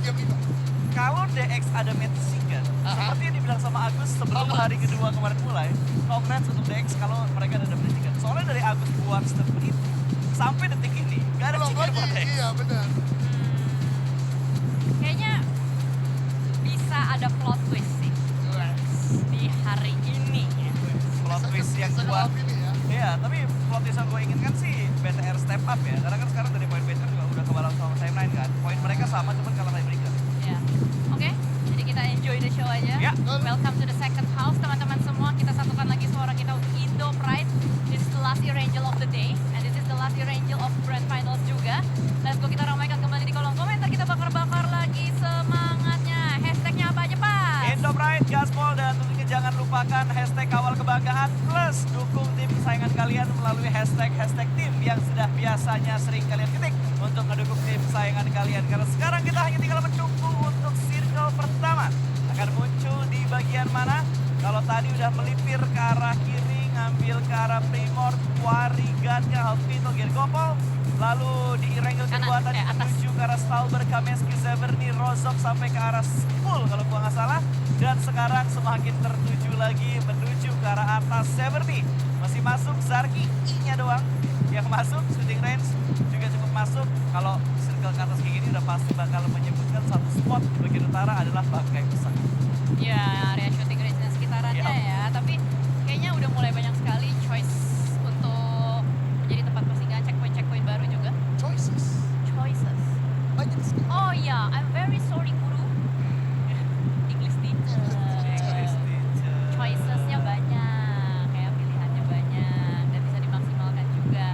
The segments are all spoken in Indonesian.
game ini. Kalau DX ada match second, seperti yang dibilang sama Agus sebelum hari kedua kemarin mulai, congrats untuk DX kalau mereka ada match second. Soalnya dari Agus buat statement itu, sampai detik ini, gak ada Belum chicken buat lagi, DX. iya benar. Kayaknya bisa ada plot twist sih di hari ini ya. Plot twist yang gua, ini ya. iya, tapi plot twist yang gue inginkan sih BTR step up ya. Karena kan sekarang dari poin BTR juga udah kebalap sama timeline kan. Poin mereka sama, cuman kalah tiebreaker. Ya. Oke, jadi kita enjoy the show aja. Ya. Welcome to the second half teman-teman semua. Kita satukan lagi suara kita untuk Indo Pride. This is the last year angel of the day. And this is the last year angel of Grand Finals juga. Let's go, kita ramaikan kembali di kolom komentar. Kita bakar-bakar lagi semangatnya. Hashtagnya apa aja, Pak? Indo Pride, Gaspol, dan tentunya jangan lupakan hashtag kawal kebanggaan plus dukung tim kesayangan kalian melalui hashtag tim yang sudah biasanya sering kalian ketik untuk mendukung tim kesayangan kalian. Karena sekarang kita hanya tinggal menunggu untuk circle pertama. Akan muncul di bagian mana? Kalau tadi udah melipir ke arah kiri, ngambil ke arah Primor, Warigan ke Alvito, Gergopol. Lalu di Irengel kedua Kanan, tadi atas. menuju ke arah Stalber, Kameski, Zeverny, Rozok sampai ke arah Spool kalau gua nggak salah. Dan sekarang semakin tertuju lagi menuju ke arah atas Zeverny. Masih masuk Zarki, I-nya doang yang masuk, shooting range juga cukup masuk. Kalau circle ke atas kayak gini udah pasti bakal menyebutkan satu spot di bagian utara adalah bangkai pesawat. Ya, area shooting range dan sekitarnya ya. Tapi kayaknya udah mulai banyak sekali choice untuk menjadi tempat persinggahan, checkpoint baru juga. Choices. Banyak sekali. Oh ya, I'm very sorry guru. English teacher. Choicesnya banyak, kayak pilihannya banyak dan bisa dimaksimalkan juga.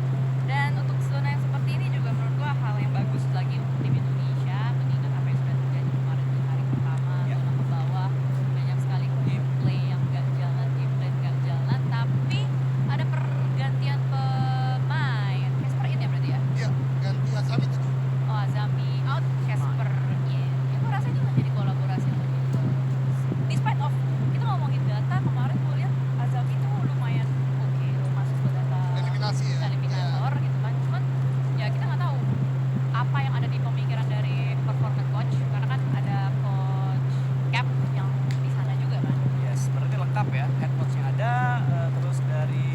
Dan untuk zona yang seperti ini juga menurut gua hal yang bagus lagi untuk tim Indonesia, mengingat apa yang sudah terjadi kemarin di hari pertama, zona ke bawah banyak sekali gameplay yang gak jalan, gameplay gak jalan, tapi ada pergantian pemain. Casper in ya berarti ya? Iya, ganti Azami tadi. Oh, Azami out, Casper in. Ya gue rasanya juga jadi kolaborasi yang lebih bagus. Despite of kita ngomongin data, kemarin gue lihat Azami itu lumayan oke, lo masuk ke data Eliminasi ya. eliminator gitu kan. Cuman ya kita nggak tahu apa yang ada di pemikiran dari performance coach, karena kan ada coach Cap yang di sana juga kan. Yes, berarti lengkap ya. Head coach-nya ada, terus dari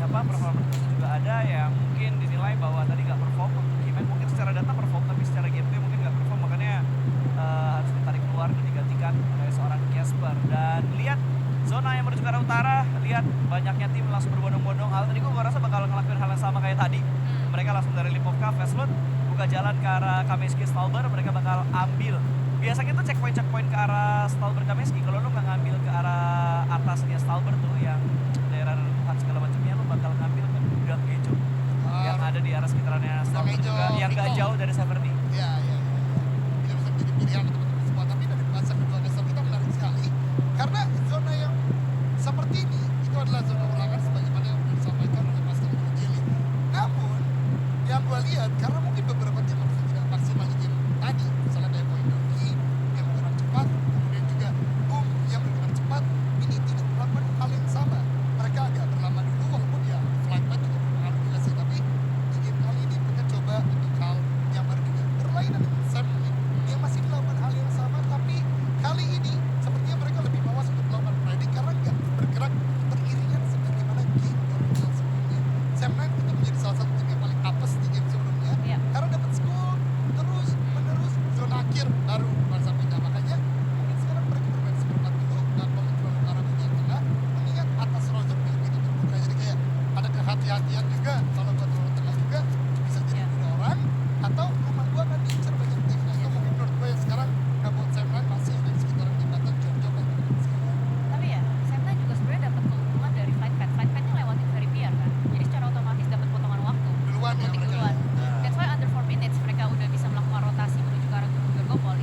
performance coach juga ada yang mungkin dinilai bahwa tadi nggak perform untuk event. Mungkin secara data perform, tapi secara gameplay mungkin nggak perform, makanya harus ditarik keluar dan digantikan oleh seorang Casper. Dan lihat zona yang menuju ke arah utara, lihat banyaknya tim langsung berbondong-bondong. Hal tadi gue rasa bakal ngelakuin hal yang sama kayak tadi. Mereka langsung dari Lipovka, Fastload, buka jalan ke arah Kameski, Stalber, mereka bakal ambil. Biasanya tuh checkpoint ke arah Stalber, Kameski. Kalau lu nggak ngambil ke arah atasnya Stalber tuh yang daerah Ruhan segala macamnya, lu bakal ngambil ke gudang Gejo yang ada di arah sekitarannya Stalber Gejo, juga, yang nggak Pico. jauh dari Severny. Iya. Ini bisa menjadi pilihan untuk teman-teman semua, tapi dari fase kedua kesel kita menarik sekali. Karena zona yang seperti ini, itu adalah zona ulangan sebagaimana yang sudah disampaikan oleh Mas Kevin Jelly. Namun, yang gue lihat, karena mungkin beberapa tim harusnya tidak maksimal di game tadi, misalnya dari poin Donkey yang bergerak cepat, kemudian juga Boom yang bergerak cepat, ini tidak melakukan hal yang sama. Mereka agak berlama dulu, walaupun ya flight path juga berpengaruh juga sih, tapi di game kali ini mereka coba untuk hal yang baru juga. Berlainan dengan Sam Lee, dia masih melakukan hal yang sama, tapi kali ini sepertinya mereka lebih mawas untuk melakukan prediksi karena nggak bergerak beriringan sebagaimana game original sebelumnya. Sam Lee itu menjadi salah satu tim yang paling apes di game sebelumnya, Iya. karena dapat skor terus menerus zona akhir baru masa pindah. Makanya mungkin sekarang mereka bermain seperempat dulu dan mencoba ke arah bagian tengah, mengingat atas Rozok yang begitu terbuka, jadi kayak ada kehati-hatian juga kalau buat terlalu tengah juga bisa jadi dua orang atau rumah gua akan diincar banyak tim. Nah itu mungkin menurut gue yang sekarang nggak buat Sam Lee masih ada di sekitaran jembatan Jom-Jom dan sekarang. Tapi ya, Semna juga sebenarnya dapat keuntungan dari flight path. Flight path-nya lewatin Ferry Pier kan. Jadi secara otomatis dapat potongan waktu. Duluan ya Mudik mereka. duluan. Ya. That's why under 4 minutes mereka udah bisa melakukan rotasi menuju ke arah Gunung Gergopol.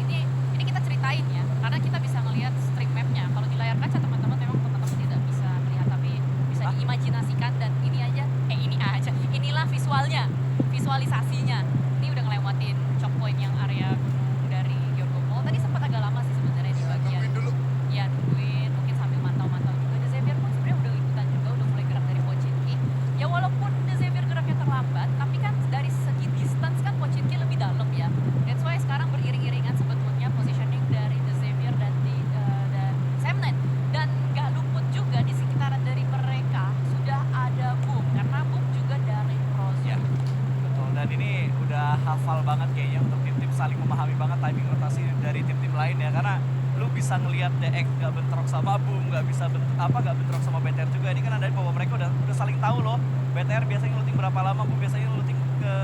memahami banget timing rotasi dari tim-tim lain ya, karena lu bisa ngelihat DX nggak bentrok sama Boom, nggak bentrok sama BTR juga. Ini kan ada bahwa mereka udah saling tahu loh. BTR biasanya looting berapa lama, Boom biasanya looting ke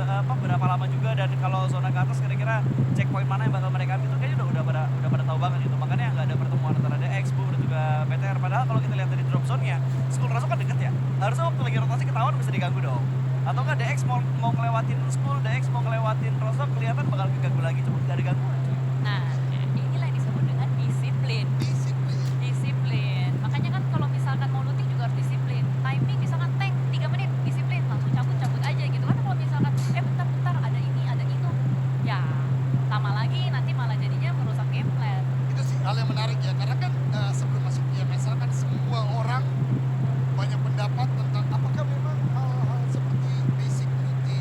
berapa lama juga, dan kalau zona ke atas kira-kira checkpoint mana yang bakal mereka ambil itu kayaknya udah pada tahu banget gitu. Makanya nggak ada pertemuan antara DX, Boom dan juga BTR. Padahal kalau kita lihat dari drop zone-nya, Skull Rush kan deket ya. Harusnya waktu lagi rotasi ketahuan bisa diganggu dong. Atau nggak DX mau ngelewatin Skull, DX mau ngelewatin Rosok, kelihatan bakal keganggu lagi, cuma nggak ada gangguan cuy. Nah, inilah yang disebut dengan disiplin. Disiplin. Disiplin. Makanya kan kalau misalkan mau looting juga harus disiplin. Timing misalkan tank 3 menit disiplin, langsung cabut aja gitu kan. Kalau misalkan bentar ada ini, ada itu. Ya, lama lagi nanti malah jadinya merusak game plan. Itu sih hal yang menarik ya, karena kan sebelum masuk IMSL kan semua orang banyak pendapat tentang apakah memang hal-hal seperti basic beauty,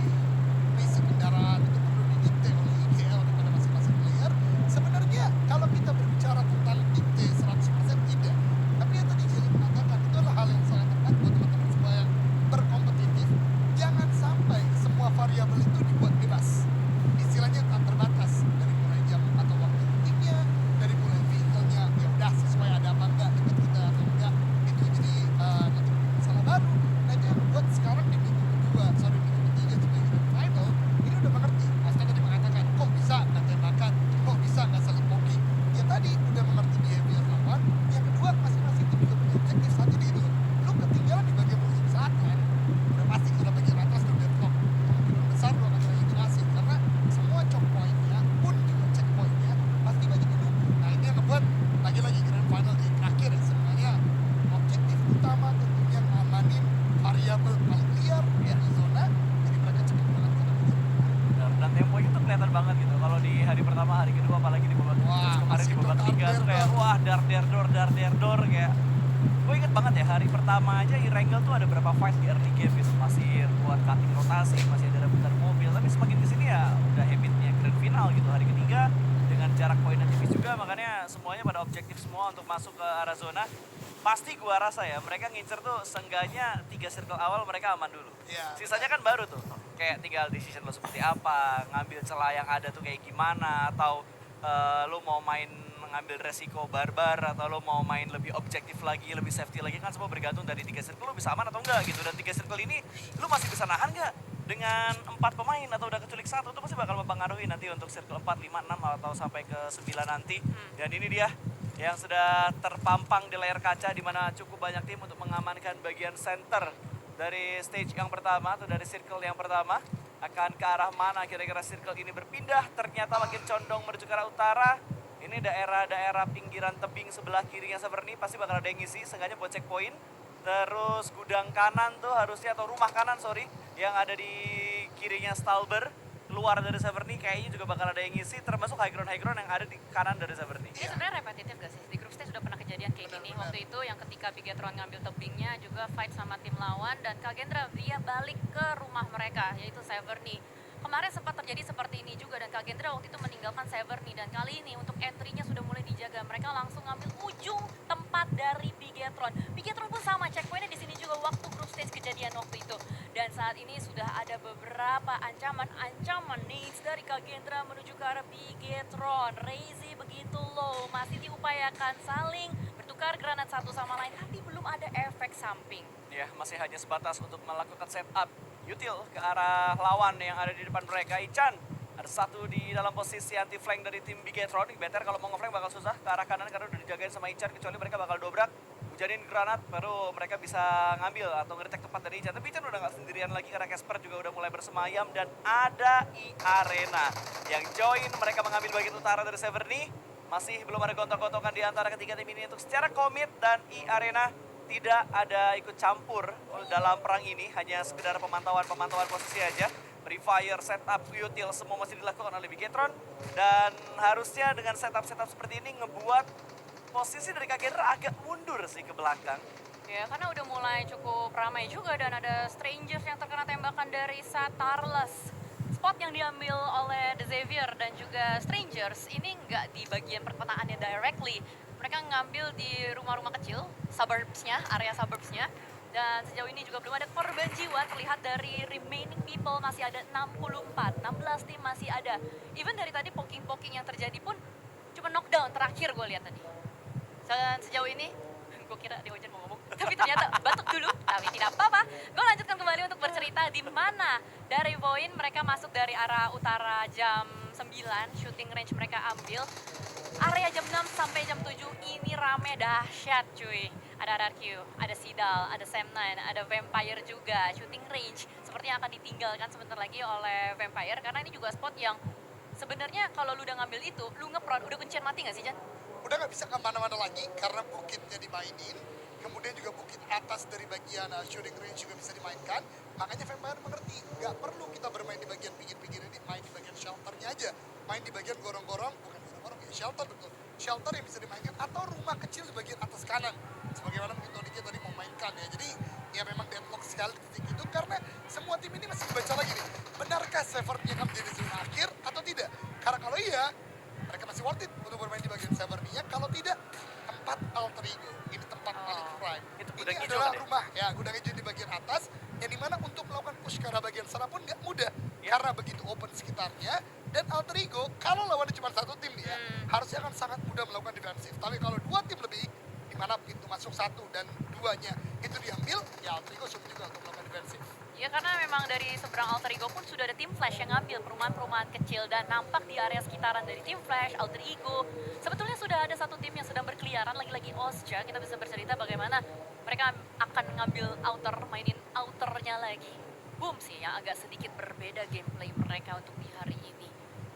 basic kendaraan itu perlu didikte oleh IGL kepada masing-masing player. Sebenarnya kalau kita berbicara tentang dikte 100% tidak, tapi yang tadi Jelly mengatakan itu adalah hal yang sangat tepat buat teman-teman semua yang berkompetitif. Jangan sampai semua variabel itu dibuat bebas, istilahnya tak terbatas, dari mulai jam atau waktu lootingnya, dari mulai vehicle-nya ya udah sesuai ada apa enggak dekat kita atau enggak, itu jadi nanti masalah baru. Nah itu yang membuat sekarang di minggu ketiga sebagai grand final ini udah mengerti. Asta tadi mengatakan kok bisa nggak tembakan, kok bisa nggak saling poking, ya tadi udah mengerti behavior lawan. Yang kedua, masing-masing tim juga punya objektif saat ini itu. Lu ketinggalan di bagian musim selatan, udah pasti karena bagian atas udah deadlock, kemungkinan besar lu akan tereliminasi karena semua choke point-nya pun juga checkpoint-nya pasti banyak menunggu. Nah ini yang membuat lagi-lagi grand final di terakhir ya, sebenarnya objektif utama tentunya ngamanin variabel paling liar dari zona, jadi mereka cepat banget ke bagian. Dan temponya tuh kelihatan banget gitu. Kalau di hari pertama, hari kedua, apalagi di babak Wah, kemarin di masih babak tuh tiga tuh kayak dar-der-dor. wah dar der kayak. Gue inget banget ya hari pertama aja Irangel tuh ada berapa fight di early game gitu, masih buat cutting rotasi, masih ada rebutan mobil. Tapi semakin kesini ya udah habitnya grand final gitu. Hari ketiga dengan jarak poin yang tipis juga, makanya semuanya pada objektif semua untuk masuk ke arah zona. Pasti gua rasa ya mereka ngincer tuh seenggaknya 3 circle awal mereka aman dulu. Iya. Sisanya kan baru tuh. Kayak tinggal decision lo seperti apa, ngambil celah yang ada tuh kayak gimana, atau lo mau main ngambil resiko barbar, atau lo mau main lebih objektif lagi, lebih safety lagi, kan semua bergantung dari 3 circle lo bisa aman atau enggak gitu. Dan 3 circle ini lo masih bisa nahan nggak dengan 4 pemain atau udah keculik 1, itu pasti bakal mempengaruhi nanti untuk circle 4, 5, 6 atau sampai ke 9 nanti. Dan ini dia yang sudah terpampang di layar kaca, di mana cukup banyak tim untuk mengamankan bagian center dari stage yang pertama atau dari circle yang pertama. Akan ke arah mana kira-kira circle ini berpindah? Ternyata makin condong menuju ke arah utara. Ini daerah-daerah pinggiran tebing sebelah kirinya Severny pasti bakal ada yang ngisi, seenggaknya buat checkpoint. Terus gudang kanan tuh harusnya, atau rumah kanan sorry, yang ada di kirinya Stalber, keluar dari Severny kayaknya juga bakal ada yang ngisi, termasuk high ground yang ada di kanan dari Severny. Ini sebenarnya repetitif gak sih? Di grup stage sudah pernah kejadian kayak gini. Waktu itu yang ketika Bigetron ngambil tebingnya juga fight sama tim lawan, dan Kagendra dia balik ke rumah mereka, yaitu Severny. Kemarin sempat terjadi seperti ini juga, dan Kagendra waktu itu meninggalkan Severny, dan kali ini untuk entry-nya sudah mulai dijaga. Mereka langsung ngambil ujung tempat dari Bigetron. Bigetron pun sama, checkpointnya di sini juga waktu grup stage kejadian waktu itu. Dan saat ini sudah ada beberapa ancaman needs dari Kagendra menuju ke arah Bigetron. Reizi begitu low, masih diupayakan saling bertukar granat satu sama lain, tapi belum ada efek samping. Ya, masih hanya sebatas untuk melakukan setup util ke arah lawan yang ada di depan mereka. Ichan ada satu di dalam posisi anti flank dari tim Bigetron. BTR kalau mau nge-flank bakal susah ke arah kanan karena udah dijagain sama Ichan, kecuali mereka bakal dobrak, hujanin granat, baru mereka bisa ngambil atau ngeretek tempat dari Ichan. Tapi Ichan udah gak sendirian lagi karena Casper juga udah mulai bersemayam, dan ada I-Arena yang join mereka mengambil bagian utara dari Severny. Masih belum ada gontok-gontokan di antara ketiga tim ini untuk secara komit, dan I-Arena tidak ada ikut campur dalam perang ini, hanya sekedar pemantauan posisi aja. Pre-fire, setup, util, semua masih dilakukan oleh Bigetron. Dan harusnya dengan setup seperti ini ngebuat posisi dari Kagendra agak mundur sih ke belakang. Ya, karena udah mulai cukup ramai juga, dan ada Strangers yang terkena tembakan dari Satarles. Spot yang diambil oleh The Xavier dan juga Strangers ini nggak di bagian perkotaannya directly. Mereka ngambil di rumah-rumah kecil, suburbs-nya, area suburbs-nya. Dan sejauh ini juga belum ada korban jiwa, terlihat dari remaining people masih ada 64, 16 tim masih ada. Even dari tadi poking-poking yang terjadi pun cuma knockdown terakhir gue lihat tadi. Dan sejauh ini, gue kira Deojan mau ngomong, tapi ternyata batuk dulu, tapi tidak apa-apa. Gue lanjutkan kembali untuk bercerita di mana dari Voin mereka masuk dari arah utara jam 9, shooting range mereka ambil. Area jam 6 sampai jam 7 ini rame dahsyat cuy. Ada RRQ, ada Sidal, ada Sam9, ada Vampire juga. Shooting range sepertinya akan ditinggalkan sebentar lagi oleh Vampire karena ini juga spot yang sebenarnya kalau lu udah ngambil itu, lu ngeprod, udah kuncian mati gak sih Jan? Udah nggak bisa kemana-mana lagi karena bukitnya dimainin. Kemudian juga bukit atas dari bagian shooting range juga bisa dimainkan. Makanya Vampire mengerti, nggak perlu kita bermain di bagian pinggir-pinggir ini, main di bagian shelternya aja. Main di bagian gorong-gorong, bukan gorong-gorong ya, shelter betul. Shelter yang bisa dimainkan atau rumah kecil di bagian atas kanan. Sebagaimana mungkin Tony tadi mau mainkan ya. Jadi ya memang deadlock sekali di titik itu karena semua tim ini masih dibaca lagi nih. Benarkah Severny akan menjadi zona akhir atau tidak? Karena kalau iya, mereka masih worth it untuk bermain di bagian Severny-nya. Kalau tidak, tempat alter ego. Ini tempat paling prime. Itu Ini gudang hijau adalah kan ya? rumah ya, gudang hijau di bagian atas. Yang dimana untuk melakukan push ke arah bagian sana pun nggak mudah. Ya. Karena begitu open sekitarnya. Dan alter ego, kalau lawannya cuma satu tim nih ya, harusnya akan sangat mudah melakukan defensif. Tapi kalau dua tim lebih, dimana pintu masuk satu dan duanya itu diambil, ya alter ego sulit juga untuk melakukan defensif. Ya karena memang dari seberang Alter Ego pun sudah ada tim Flash yang ngambil perumahan-perumahan kecil dan nampak di area sekitaran dari tim Flash, Alter Ego. Sebetulnya sudah ada satu tim yang sedang berkeliaran, lagi-lagi Osja. Kita bisa bercerita bagaimana mereka akan ngambil outer, mainin outernya lagi. Boom sih yang agak sedikit berbeda gameplay mereka untuk di hari ini.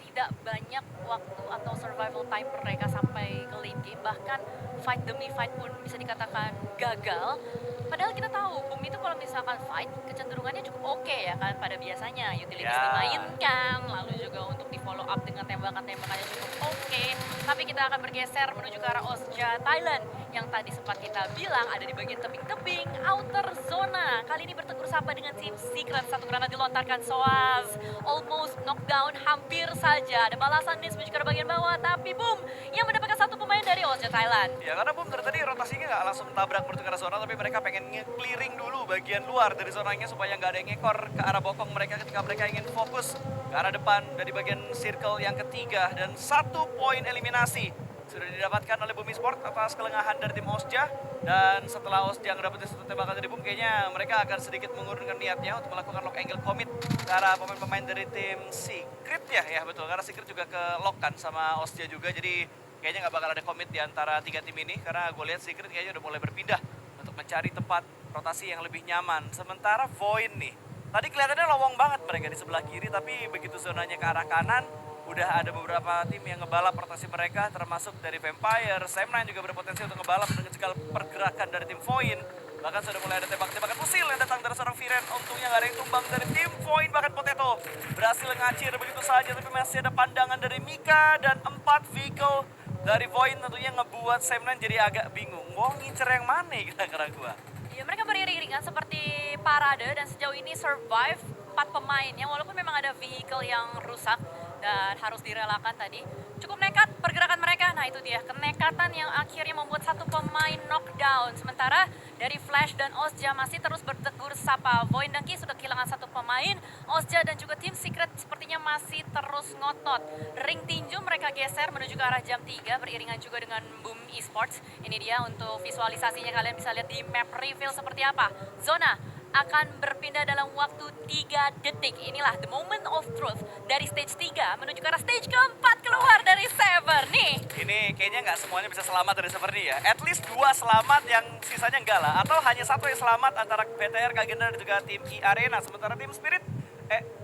Tidak banyak waktu atau survival time mereka sampai ke late game, bahkan fight demi fight pun bisa dikatakan gagal. Padahal kita tahu Boom itu kalau misalkan fight kecenderungannya cukup oke ya kan pada biasanya utilities Ya. dimainkan, lalu juga untuk di follow up dengan tembakan-tembakannya cukup oke. Tapi kita akan bergeser menuju ke arah Osja Thailand yang tadi sempat kita bilang ada di bagian tebing-tebing outer zona. Kali ini bertegur sapa dengan tim Secret, satu granat dilontarkan Soaz, almost knockdown hampir saja. Ada balasan miss menuju ke arah bagian bawah, tapi Boom yang mendapatkan satu pemain dari Osja Thailand. Ya karena Boom dari tadi rotasinya nggak langsung tabrak menuju ke arah zona, tapi mereka pengen nge-clearing dulu bagian luar dari zonanya supaya nggak ada yang ngekor ke arah bokong mereka ketika mereka ingin fokus ke arah depan dari bagian circle yang ketiga. Dan 1 poin eliminasi sudah didapatkan oleh Boom Esports atas kelengahan dari tim Osja. Dan setelah Osja ngedapetin satu tembakan dari Boom, kayaknya mereka akan sedikit mengurungkan niatnya untuk melakukan lock angle commit ke arah pemain-pemain dari tim Secret ya betul. Karena Secret juga ke lock kan sama Osja juga, jadi kayaknya nggak bakal ada commit di antara 3 tim ini. Karena gue lihat Secret kayaknya udah mulai berpindah untuk mencari tempat rotasi yang lebih nyaman. Sementara Void nih, tadi kelihatannya lowong banget mereka di sebelah kiri, tapi begitu zonanya ke arah kanan, udah ada beberapa tim yang ngebalap rotasi mereka, termasuk dari Vampire. Sam9 juga berpotensi untuk ngebalap dengan segala pergerakan dari tim Void. Bahkan sudah mulai ada tembak-tembakan fusil yang datang dari seorang Viren. Untungnya nggak ada yang tumbang dari tim Void, bahkan Potato berhasil ngacir begitu saja, tapi masih ada pandangan dari Mika dan 4 vehicle dari Void tentunya ngebuat Sam9 jadi agak bingung. Mau ngincer yang mana kira-kira gua? Ya, mereka beriring-iringan seperti parade dan sejauh ini survive 4 pemain yang walaupun memang ada vehicle yang rusak dan harus direlakan tadi. Cukup nekat pergerakan mereka. Nah itu dia kenekatan yang akhirnya membuat satu pemain knockdown. Sementara dari Flash dan Osja masih terus bertegur sapa. Void dan Ki sudah kehilangan satu pemain. Osja dan juga tim Secret sepertinya masih terus ngotot. Ring tinju mereka geser menuju ke arah jam 3 beriringan juga dengan Boom Esports. Ini dia untuk visualisasinya, kalian bisa lihat di map reveal seperti apa. Zona akan berpindah dalam waktu 3 detik. Inilah the moment of truth dari stage 3 menuju ke arah stage keempat keluar dari Severny. Ini kayaknya nggak semuanya bisa selamat dari Severny ya. At least 2 selamat, yang sisanya enggak lah. Atau hanya 1 yang selamat antara BTR, Kagenda dan juga tim E-Arena. Sementara tim Spirit,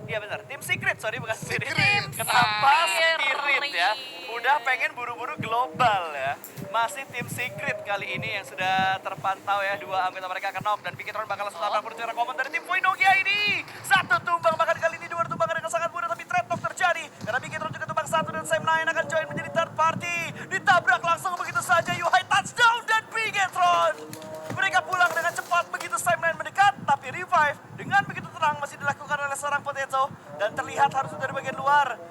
iya benar, tim Secret, sorry bukan Spirit. Secret. Kenapa Secret. Spirit ya? Udah pengen buru-buru global ya. Masih tim Secret kali ini yang sudah terpantau ya. 2 anggota mereka akan knock dan Pikitron bakal langsung tabrak menuju arah komen dari tim Void Nokia ini. 1 tumbang, bahkan kali ini 2 tumbangan dengan sangat mudah, tapi trade talk terjadi. Karena Pikitron juga tumbang 1 dan Sam9 akan join menjadi third party. Ditabrak langsung begitu saja, Yuhai touchdown dan Pikitron. Mereka pulang dengan cepat begitu Sam9 mendekat, tapi revive dengan begitu tenang masih dilakukan oleh seorang Potato. Dan terlihat harus dari bagian luar.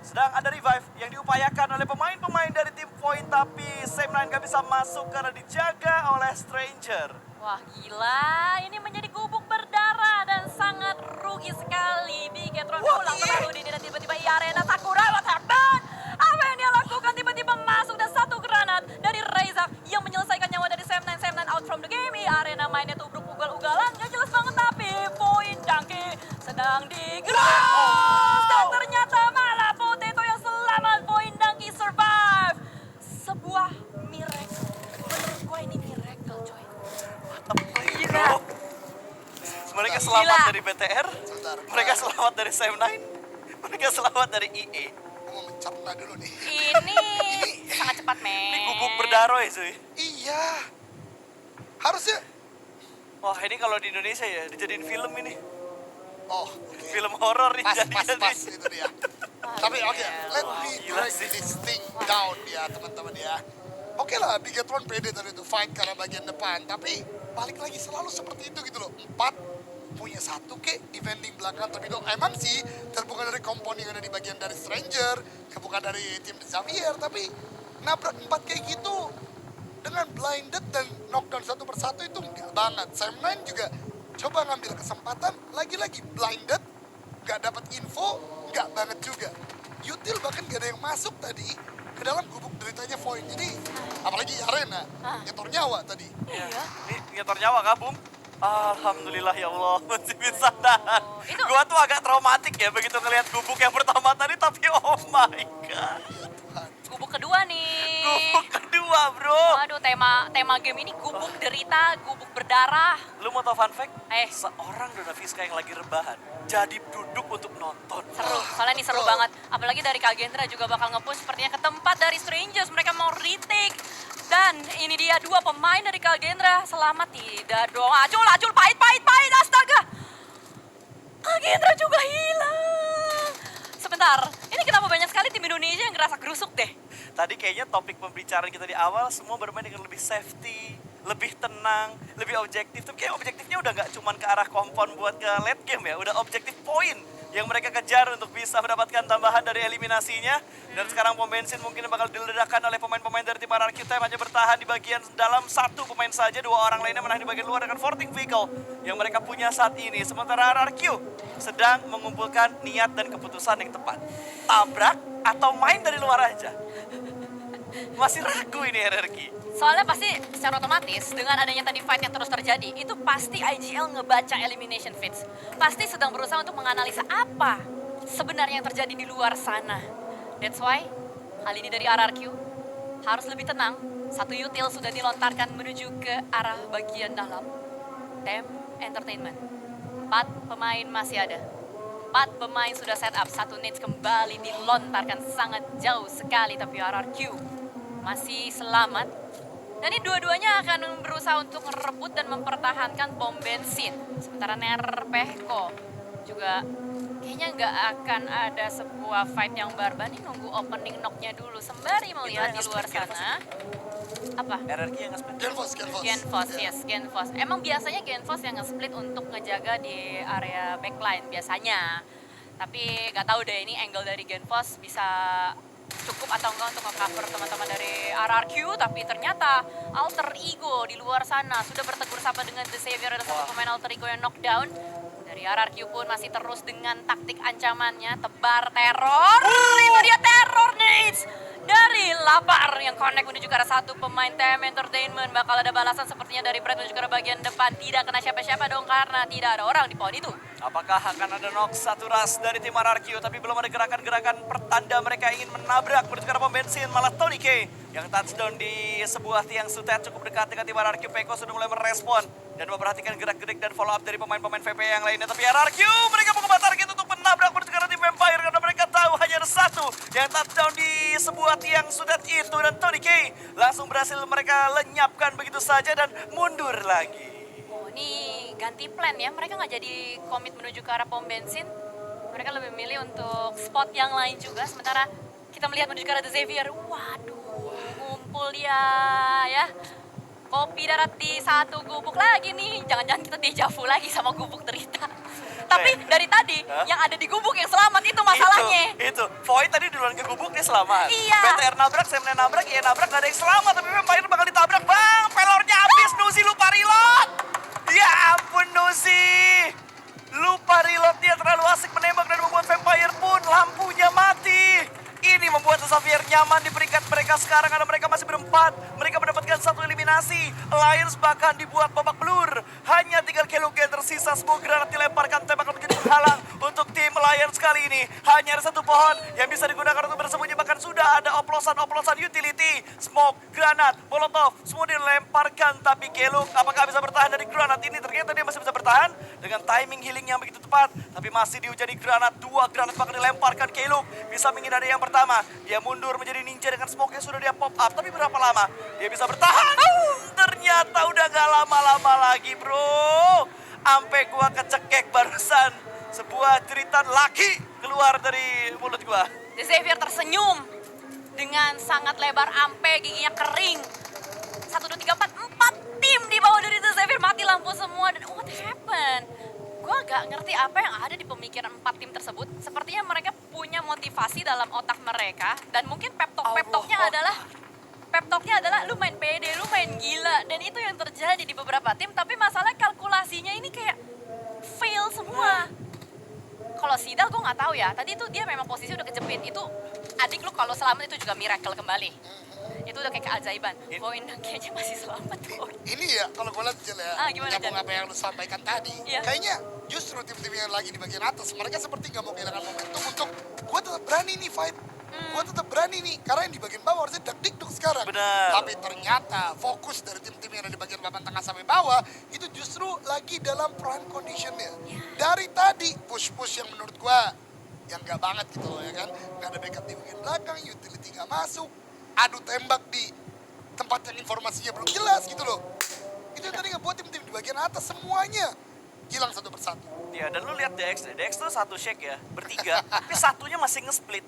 Sedang ada revive yang diupayakan oleh pemain-pemain dari tim Void, tapi Sam9 gak bisa masuk karena dijaga oleh Stranger. Wah gila, ini menjadi gubuk berdarah dan sangat rugi sekali. Bigetron ulang terlalu dini dan tiba-tiba Arena Sakura, what happened? Apa yang dia lakukan? Tiba-tiba masuk dan satu granat dari Reza yang menyelesaikan nyawa dari Sam9 out from the game. Arena mainnya tubruk ugal-ugalan, gak jelas banget tapi poin Dangki sedang digerus. Dan ternyata malah Potato yang selamat, poin Dangki survive. Sebuah miracle. Menurut gue ini miracle coy. Gila. Mereka Gila. selamat dari BTR, Sebentar. mereka selamat dari Sam9, mereka selamat dari EA. Gue mau mencerna dulu nih. Ini sangat cepat, men. Ini gubuk berdarah ya cuy. Iya. Harusnya. Wah ini kalau di Indonesia ya dijadiin film ini. Oh, oke. Film horor nih Pas, jadinya pas, nih. itu dia. Tapi oke, let me Gila break sih. this thing down ya teman-teman ya. Oke lah, Bigetron pede tadi itu fight karena bagian depan. Tapi balik lagi selalu seperti itu gitu loh. 4 punya 1 kek defending belakang terlebih dahulu. Emang sih terbuka dari kompon yang ada di bagian dari Stranger, kebuka dari tim Xavier. Tapi nabrak 4 kayak gitu dengan blinded dan knockdown satu persatu itu enggak banget. Sam9 juga coba ngambil kesempatan, lagi-lagi blinded, nggak dapat info, nggak banget juga. Util bahkan gak ada yang masuk tadi ke dalam gubuk deritanya Void. Jadi apalagi Arena, nyetor nyawa tadi. Iya. Ini nyetor nyawa kah, Bung? Alhamdulillah ya Allah, masih bisa nahan. itu- Gua tuh agak traumatik ya begitu ngelihat gubuk yang pertama tadi, tapi oh my god. Ya Tuhan. Gubuk kedua nih. Gubuk kedua, bro. Waduh, tema game ini gubuk derita, gubuk berdarah. Lu mau tau fun fact? Eh. Seorang Dona Fiska yang lagi rebahan, jadi duduk untuk nonton. Seru, soalnya ini seru betul. banget. Apalagi dari Kagendra juga bakal nge-push sepertinya ke tempat dari Strangers. Mereka mau retake. Dan ini dia 2 pemain dari Kagendra. Selamat tidak dong. Acul, pahit, astaga. Kagendra juga hilang. Sebentar, ini kenapa banyak sekali tim Indonesia yang ngerasa gerusuk deh? Tadi kayaknya topik pembicaraan kita di awal semua bermain dengan lebih safety, lebih tenang, lebih objektif. Tapi kayak objektifnya udah nggak cuman ke arah kompon buat ke late game ya, udah objektif poin yang mereka kejar untuk bisa mendapatkan tambahan dari eliminasinya. Dan sekarang pom bensin mungkin bakal diledakkan oleh pemain-pemain dari tim RRQ Time, hanya bertahan di bagian dalam 1 pemain saja, 2 orang lainnya menahan di bagian luar dengan 14 vehicle yang mereka punya saat ini. Sementara RRQ sedang mengumpulkan niat dan keputusan yang tepat. Tabrak atau main dari luar aja? Masih ragu ini RRQ. Soalnya pasti secara otomatis dengan adanya tadi fight yang terus terjadi, itu pasti IGL ngebaca elimination feeds. Pasti sedang berusaha untuk menganalisa apa sebenarnya yang terjadi di luar sana. That's why hal ini dari RRQ harus lebih tenang. 1 util sudah dilontarkan menuju ke arah bagian dalam. Tem Entertainment. 4 pemain masih ada. 4 pemain sudah set up. 1 nades kembali dilontarkan sangat jauh sekali, tapi RRQ masih selamat. Dan ini dua-duanya akan berusaha untuk merebut dan mempertahankan pom bensin. Sementara Nerpehko juga kayaknya nggak akan ada sebuah fight yang barbar. Nih nunggu opening knock-nya dulu. Sembari melihat di yang luar nge-split sana. Apa? RRQ yang nge-split. Genfos. Genfos, yes, Genfos. Emang biasanya Genfos yang nge-split untuk ngejaga di area backline biasanya. Tapi nggak tahu deh ini angle dari Genfos bisa cukup atau enggak untuk nge-cover teman-teman dari RRQ. Tapi ternyata alter ego di luar sana sudah bertegur sapa dengan The Savior. Ada satu pemain alter ego yang knockdown. Dari RRQ pun masih terus dengan taktik ancamannya, tebar teror. Itu dia teror nades dari Lapar yang connect menuju ke arah 1 pemain TM Entertainment. Bakal ada balasan sepertinya dari Brad menuju ke arah bagian depan. Tidak kena siapa-siapa dong karena tidak ada orang di pohon itu. Apakah akan ada knock 1 ras dari tim RRQ, tapi belum ada gerakan-gerakan pertanda mereka ingin menabrak menuju ke arah pom bensin. Malah Tony K yang touchdown di sebuah tiang sutet cukup dekat dengan tim RRQ. Peko sudah mulai merespon dan memperhatikan gerak-gerik dan follow up dari pemain-pemain VP yang lainnya. Tapi RRQ mereka mengubah target untuk menabrak menuju ke arah tim Vampire karena mereka tahu hanya ada 1 yang touchdown di sebuah tiang sutet itu. Dan Tony K langsung berhasil mereka lenyapkan begitu saja dan mundur lagi. Oh ini ganti plan ya, mereka nggak jadi komit menuju ke arah pom bensin. Mereka lebih milih untuk spot yang lain juga. Sementara kita melihat menuju ke arah The Xavier. Waduh, ngumpul dia ya. Kopi darat di 1 gubuk lagi nih. Jangan-jangan kita dejavu lagi sama gubuk derita. Tapi dari tadi yang ada di gubuk yang selamat itu masalahnya. Itu. Void tadi duluan ke gubuk dia selamat. Iya. BTR nabrak, Sam9 nabrak, ya nabrak, gak ada yang selamat. Tapi Vampire bakal ditabrak, bang. Pelornya habis, Nuzi lupa reload. Kenapa reloadnya terlalu asik menembak dan membuat Vampire pun lampunya mati. Ini membuat Xavier nyaman di peringkat mereka sekarang karena mereka masih berempat. Mereka mendapatkan satu eliminasi. Alliance bahkan dibuat babak belur. Hanya tinggal Keluk yang tersisa. Semua granat dilemparkan, tembakan menjadi penghalang untuk tim Alliance kali ini. Hanya ada satu pohon yang bisa digunakan untuk bersembunyi. Bahkan sudah ada oplosan-oplosan utility. Smoke, granat, molotov, semua dilemparkan. Tapi Keluk apakah bisa bertahan dari granat ini? Ternyata dia masih bisa bertahan dengan timing healing yang begitu tepat. Tapi masih dihujani granat. 2 granat bahkan dilemparkan. Keluk bisa menghindari yang pertama. Dia mundur menjadi ninja dengan smoke yang sudah dia pop up. Tapi berapa lama dia bisa bertahan? Ternyata udah gak lama-lama lagi bro. Ampe gua kecekek barusan. Sebuah jeritan laki keluar dari mulut gua. The Xavier tersenyum dengan sangat lebar, ampe giginya kering. 1, 2, 3, 4 tim di bawah dari The Xavier mati lampu semua. Dan what happened? Gue gak ngerti apa yang ada di pemikiran 4 tim tersebut. Sepertinya mereka punya motivasi dalam otak mereka. Dan mungkin pep talknya adalah lu main pede, lu main gila. Dan itu yang terjadi di beberapa tim. Tapi masalah kalkulasinya ini kayak fail semua. Kalau Sidal gue gak tahu ya. Tadi itu dia memang posisi udah kejepit. Itu adik lu kalau selamat itu juga miracle kembali. Itu udah kayak keajaiban. Voin dan kayaknya masih selamat. Ini ya kalau gue lihat Jel ya, Gimana, nyambung Jan? apa yang lu sampaikan tadi. Iya. Kayaknya justru tim-tim yang lagi di bagian atas, mereka seperti nggak mau kehilangan momentum untuk gue tetap berani nih fight. Gue tetap berani nih, karena yang di bagian bawah harusnya dak-dikduk sekarang. Benar. Tapi ternyata fokus dari tim-tim yang ada di bagian papan tengah sampai bawah, itu justru lagi dalam prime conditionnya. Dari tadi, push-push yang menurut gue, yang nggak banget gitu loh ya kan. Nggak ada backup di bagian belakang, utility nggak masuk. Adu tembak di tempat yang informasinya belum jelas gitu loh. Itu yang tadi ngebuat tim-tim di bagian atas semuanya hilang satu persatu. Ya, dan lu lihat DX tuh satu shake ya, bertiga. Tapi satunya masih nge-split.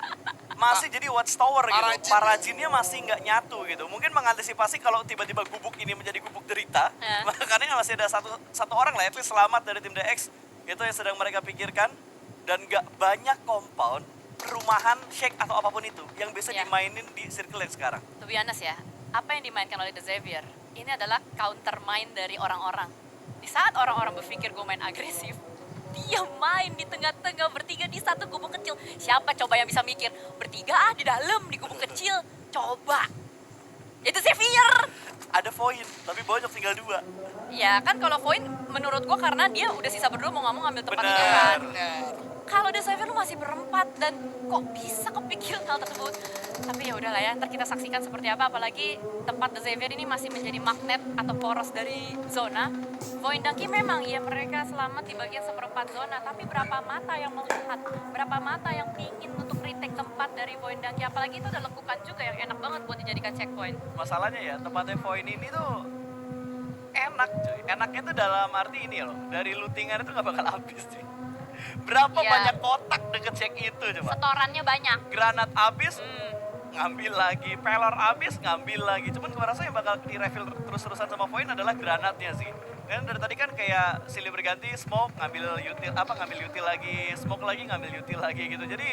Masih jadi watchtower gitu. Parajin. Parajinnya masih nggak nyatu gitu. Mungkin mengantisipasi kalau tiba-tiba gubuk ini menjadi gubuk derita. Makanya masih ada satu orang lah, at least selamat dari tim DX. Itu yang sedang mereka pikirkan. Dan nggak banyak compound, perumahan, shake atau apapun itu yang bisa dimainin di circle yang sekarang. To be honest ya, apa yang dimainkan oleh The Xavier, ini adalah counter main dari orang-orang. Di saat orang-orang berpikir gue main agresif, dia main di tengah-tengah bertiga di satu gubuk kecil. Siapa coba yang bisa mikir, bertiga di dalam di gubuk kecil, coba. Itu Xavier. Ada Void, tapi banyak tinggal 2. Ya kan kalau Void menurut gue karena dia udah sisa berdua mau nggak mau ngambil tempat itu Benar. kan. Kalau The Xavier lu masih berempat dan kok bisa kepikiran hal tersebut. Tapi ya udahlah ya, ntar kita saksikan seperti apa. Apalagi tempat The Xavier ini masih menjadi magnet atau poros dari zona. Void Daki memang ya mereka selamat di bagian seperempat zona. Tapi berapa mata yang melihat, berapa mata yang ingin untuk retake tempat dari Void Daki. Apalagi itu ada lekukan juga yang enak banget buat dijadikan checkpoint. Masalahnya ya, tempatnya Void ini tuh enak cuy. Enaknya tuh dalam arti ini loh, dari lootingan itu gak bakal habis cuy. Berapa Iya. banyak kotak deket check itu coba. Setorannya banyak. Granat habis, ngambil lagi. Pelor habis, ngambil lagi. Cuman gue rasa yang bakal di-refill terus-terusan sama Void adalah granatnya sih. Dan dari tadi kan kayak silih berganti, smoke, ngambil util lagi, smoke lagi, ngambil util lagi gitu. Jadi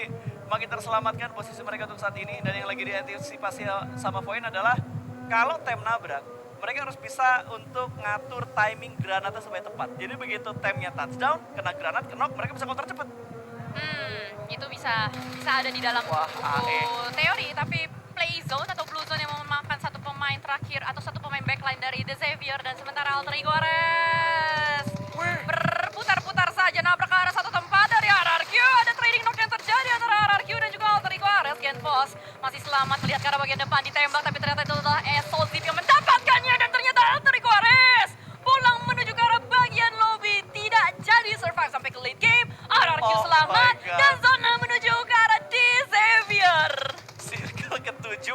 makin terselamatkan posisi mereka untuk saat ini. Dan yang lagi diantisipasi sama Void adalah kalau tem nabrak, mereka harus bisa untuk ngatur timing granatnya supaya tepat. Jadi begitu temnya touchdown, kena granat, knock, mereka bisa counter cepet. Itu bisa ada di dalam Wah, buku teori, tapi play zone atau blue zone yang memakan satu pemain terakhir atau satu pemain backline dari The Xavier dan sementara Alter Ego Ares berputar-putar saja nabrak ke arah satu tempat dari RRQ. Ada trading knock yang terjadi antara RRQ dan juga Alter Ego Ares. Genpos masih selamat melihat ke arah bagian depan ditembak, tapi ternyata itu adalah Soul Zip yang mendapatkannya dan ternyata Alter Ego Ares pulang menuju ke arah bagian lobby, tidak jadi survive sampai ke late game. RRQ selamat dan zona menuju ke arah The Xavier. Circle ke-7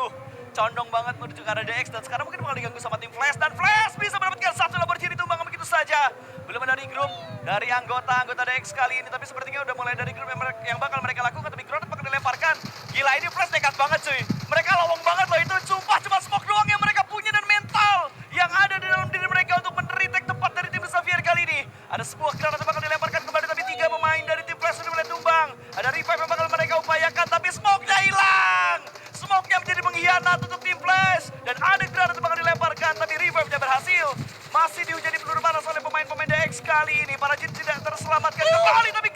condong banget menuju ke arah DX dan sekarang mungkin bakal diganggu sama tim Flash dan Flash bisa mendapatkan satu laboratory tumbang begitu saja. Belum ada regroup dari anggota DX kali ini, tapi sepertinya udah mulai dari grup yang bakal mereka lakukan, tapi granat bakal dilemparkan. Gila, ini Flash nekat banget cuy. Mereka lowong banget loh itu, sumpah cuma smoke doang yang mereka punya dan mental yang ada di dalam diri mereka untuk men-retake tempat dari tim Xavier kali ini. Ada sebuah granat yang bakal dilemparkan kembali, tapi 3 pemain dari tim Flash sudah mulai tumbang. Ada revive yang bakal mereka upayakan, tapi smoke-nya hilang. Smoke-nya menjadi pengkhianat untuk tim Flash. Dan ada granat yang bakal dilemparkan, tapi revive-nya berhasil. Masih dihujani peluru panas oleh pemain-pemain DX kali ini. Para Jin tidak terselamatkan kembali, tapi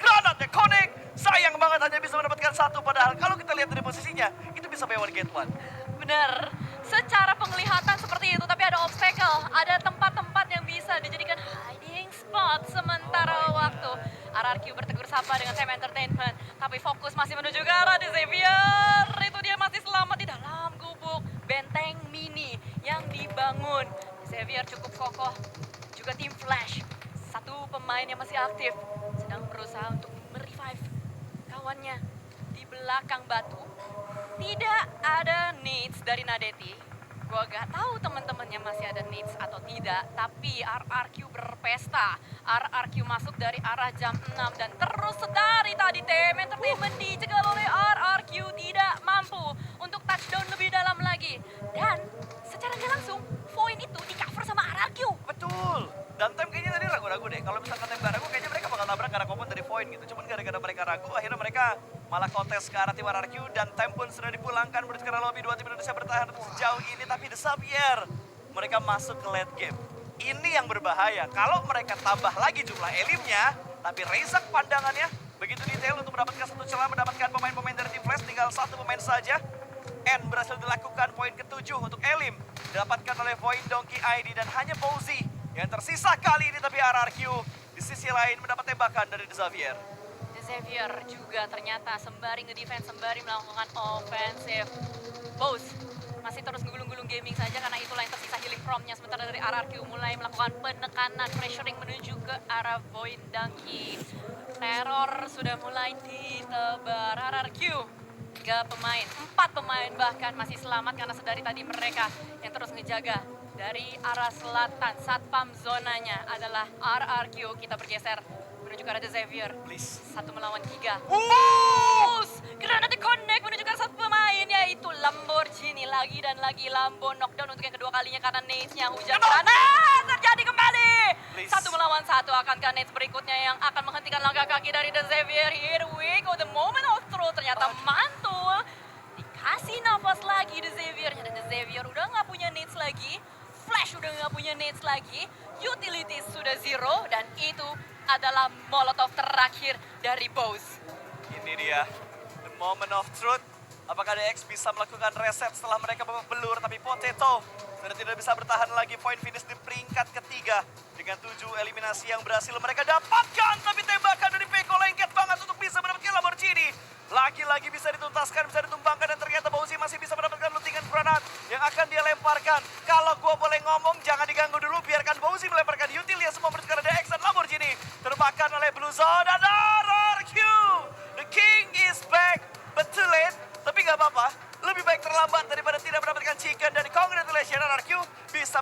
sayang banget hanya bisa mendapatkan satu. Padahal kalau kita lihat dari posisinya, itu bisa buy one get one. Bener, secara penglihatan seperti itu, tapi ada obstacle, ada tempat-tempat yang bisa dijadikan hiding spot sementara waktu. RRQ bertegur sapa dengan Sam Entertainment, tapi fokus masih menuju ke arah The Xavier. Itu dia masih selamat di dalam gubuk benteng mini yang dibangun. The Xavier cukup kokoh, juga tim Flash. Satu pemain yang masih aktif sedang berusaha untuk merevive kawannya di belakang batu. Tidak ada needs dari Nadeti. Gua gak tahu teman-temannya masih ada needs atau tidak, tapi RRQ berpesta. RRQ masuk dari arah jam 6 dan terus sedari tadi TM Entertainment dicegal oleh RRQ tidak mampu untuk touchdown lebih dalam lagi. Dan secara nggak langsung, poin itu di cover sama RRQ. Betul. Dan Time kayaknya tadi ragu-ragu deh. Kalau misalkan Time gak ragu, kayaknya mereka bakal nabrak karena komponen dari poin gitu. Cuman gara-gara mereka ragu, akhirnya mereka malah kontes ke arah tim RRQ. Dan Time pun sudah dipulangkan menuju ke arah lobby. Dua tim Indonesia bertahan untuk sejauh ini. Tapi The Xavier, mereka masuk ke late game. Ini yang berbahaya. Kalau mereka tambah lagi jumlah elimnya, tapi Rezak pandangannya begitu detail untuk mendapatkan satu celah, mendapatkan pemain-pemain dari tim Flash. Tinggal satu pemain saja. N berhasil dilakukan poin ke-7 untuk Elim. Didapatkan oleh Void Donkey ID dan hanya Bowsy yang tersisa kali ini, tapi RRQ di sisi lain mendapat tembakan dari The Xavier. The Xavier juga ternyata sembari ngedefense, sembari melakukan offensive. Bose masih terus ngegulung-gulung gaming saja karena itulah yang tersisa healing from-nya. Sementara dari RRQ mulai melakukan penekanan, pressuring menuju ke arah Void Donkey. Teror sudah mulai ditebar. RRQ 4 pemain bahkan masih selamat karena sedari tadi mereka yang terus ngejaga dari arah selatan. Satpam zonanya adalah RRQ. Kita bergeser menuju ke arah The Xavier. Please. 1 melawan 3. Bus! Granat connect menuju ke satu pemain, yaitu Lamborghini. Lagi dan lagi Lambo knockdown untuk yang kedua kalinya karena nades-nya hujan granat terjadi kembali. Please. 1 melawan 1. Akankah nades berikutnya yang akan menghentikan langkah kaki dari The Xavier? Here we go, the moment of truth. Ternyata mantul. Dikasih nafas lagi The Xavier. Dan The Xavier udah nggak punya nades lagi. Flash udah nggak punya nades lagi. Utilities sudah 0. Dan itu adalah molotov terakhir dari Bose. Ini dia, the moment of truth. Apakah DX bisa melakukan reset setelah mereka babak belur, tapi Potato sudah tidak bisa bertahan lagi. Poin finish di peringkat ketiga dengan 7 eliminasi yang berhasil mereka dapatkan. Tapi tembakan dari Peko lengket banget untuk bisa mendapatkan Lamborghini. Lagi-lagi bisa dituntaskan, bisa ditumbangkan, dan ternyata Bowsy masih bisa mendapatkan lootingan granat yang akan dia lemparkan. Kalau gua boleh ngomong, jangan diganggu dulu, biarkan Bowsy melemparkan util yang semua menuju ke arah DX dan Lamborghini. Terbakar oleh Blue Zone dan RRQ. The King is back, but too late. Tapi nggak apa-apa, lebih baik terlambat daripada tidak mendapatkan chicken. Dan congratulations RRQ bisa